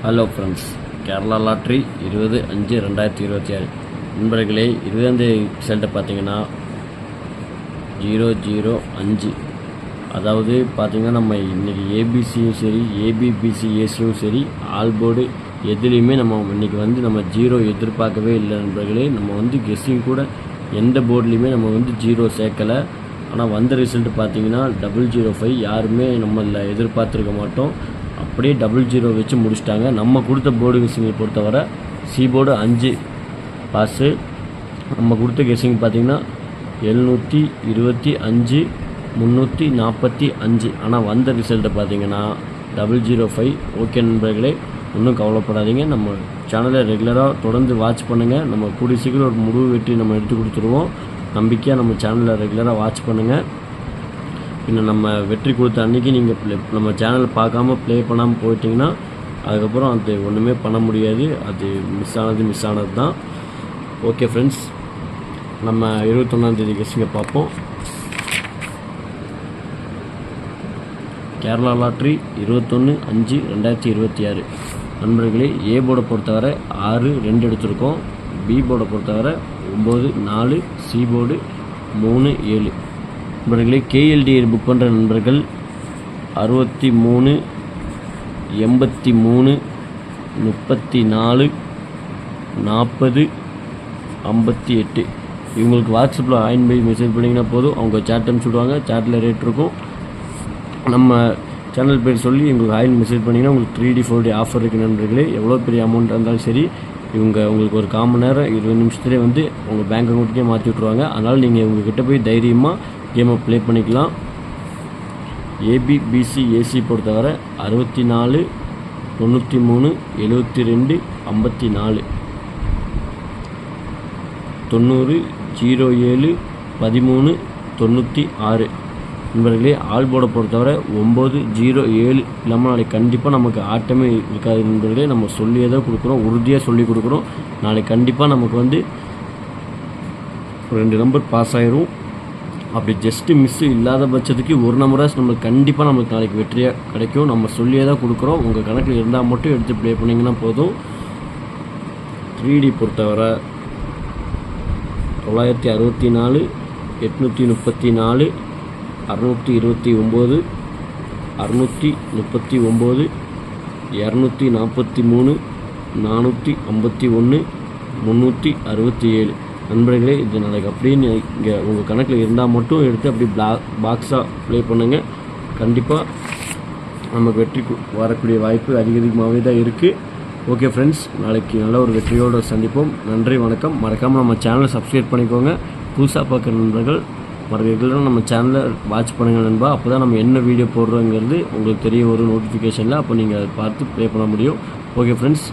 Hello friends, Kerala lottery 20/5/2026 நண்பர்களே, 20ஆந்தேதி ரிசல்ட்டை பார்த்தீங்கன்னா 005. அதாவது பார்த்தீங்கன்னா நம்ம இன்றைக்கி ஏபிசியும் சரி, ஏபிபிசிஏசியும் சரி, ஆல் போர்டு எதுலேயுமே நம்ம இன்றைக்கி நம்ம 0 எதிர்பார்க்கவே இல்லை நண்பர்களே. நம்ம கெஸ்ஸிங் கூட எந்த போர்ட்லேயுமே நம்ம 0 சேர்க்கலை. ஆனால் வந்த ரிசல்ட் பார்த்தீங்கன்னா 005. யாருமே நம்மள எதிர்பார்த்துருக்க மாட்டோம். அப்படியே 00 வச்சு முடிச்சிட்டாங்க. நம்ம கொடுத்த போர்டு கெஸ்ஸிங்கை பொறுத்தவரை சி போர்டு 5 பாஸு. நம்ம கொடுத்த கெஸ்ஸிங் பார்த்திங்கன்னா 725 345. ஆனால் வந்த ரிசல்ட்டை பார்த்திங்கன்னா 005. ஓகே நண்பர்களே, ஒன்றும் கவலைப்படாதீங்க. நம்ம சேனலை ரெகுலராக தொடர்ந்து வாட்ச் பண்ணுங்கள். நம்ம கூடிய சீக்கிரம் ஒரு முடிவு வெற்றி நம்ம எடுத்து கொடுத்துருவோம். நம்பிக்கையாக நம்ம சேனலை ரெகுலராக வாட்ச் பண்ணுங்கள். இன்னும் நம்ம வெற்றி கொடுத்த அன்றைக்கி நீங்கள் நம்ம சேனலை பார்க்காம ப்ளே பண்ணாமல் போயிட்டிங்கன்னா அதுக்கப்புறம் அது ஒன்றுமே பண்ண முடியாது. அது மிஸ் ஆனது தான். ஓகே ஃப்ரெண்ட்ஸ், நம்ம 21ஆந்தேதி கெஸ்ஸிங்கை பார்ப்போம். கேரளா லாட்ரி 21/5/2026 நண்பர்களே, ஏ போர்டை பொறுத்தவரை 6-2 எடுத்திருக்கோம். பி போர்டை பொறுத்தவரை 9-4, சி போர்டு 3-7 நண்பர்களே. கேஎல்டி புக் பண்ணுற நண்பர்கள் 63 83 34 40 58 இவங்களுக்கு வாட்ஸ்அப்பில் ஆயின் பை மெசேஜ் பண்ணிங்கன்னா போதும். அவங்க சேட் அனுப்பிச்சுடுவாங்க. சேட்டில் ரேட் இருக்கும். நம்ம சேனல் பேர் சொல்லி எங்களுக்கு ஆயின் மெசேஜ் பண்ணிங்கன்னா உங்களுக்கு 3D 4D ஆஃபர் இருக்குது நண்பர்களே. எவ்வளோ பெரிய அமௌண்ட் இருந்தாலும் சரி, உங்களுக்கு ஒரு 1/4 மணி நேரம் 20 நிமிஷத்துலேயே உங்கள் பேங்க் அக்கௌண்ட்டுக்கே மாற்றி விட்ருவாங்க. அதனால் நீங்கள் உங்கள்கிட்ட போய் தைரியமாக கேமை ப்ளே பண்ணிக்கலாம். ஏபிபிசிஏசி பொறுத்தவரை 64 93 72 54 90 07 13 96 நண்பர்களே. ஆல் போர்டை பொறுத்தவரை 907 இல்லாமல் நாளைக்கு கண்டிப்பாக நமக்கு ஆட்டமே இருக்காது நண்பர்களே. நம்ம சொல்லியே தான் கொடுக்குறோம், உறுதியாக சொல்லி கொடுக்குறோம். நாளைக்கு கண்டிப்பாக நமக்கு 2 நம்பர் பாஸ் ஆயிரும். அப்படி ஜஸ்ட்டு மிஸ்ஸு இல்லாத பட்சத்துக்கு ஒரு நம்பராக நம்மளுக்கு நாளைக்கு வெற்றியாக கிடைக்கும். நம்ம சொல்லியே தான் கொடுக்குறோம். உங்கள் கணக்கில் இருந்தால் மட்டும் எடுத்து ப்ளே பண்ணிங்கன்னா போதும். 3D பொறுத்தவரை 964 834 629 639 243 451 367 நண்பர்களே. இது நாளைக்கு அப்படின்னு இங்கே உங்கள் கணக்கில் இருந்தால் மட்டும் எடுத்து அப்படி பாக்ஸாக ப்ளே பண்ணுங்கள். கண்டிப்பாக நமக்கு வெற்றி வரக்கூடிய வாய்ப்பு அதிகமாகவே தான் இருக்குது. ஓகே ஃப்ரெண்ட்ஸ், நாளைக்கு நல்ல ஒரு வெற்றியோடு சந்திப்போம். நன்றி, வணக்கம். மறக்காமல் நம்ம சேனலை சப்ஸ்கிரைப் பண்ணிக்கோங்க. புதுசாக பார்க்குற நண்பர்கள் ரெகுலராக நம்ம சேனலை வாட்ச் பண்ணுங்கள் நண்பா. அப்போ தான் நம்ம என்ன வீடியோ போடுறோங்கிறது உங்களுக்கு தெரிய வரும் நோட்டிஃபிகேஷனில். அப்போ நீங்கள் அதை பார்த்து ப்ளே பண்ண முடியும். Okay friends.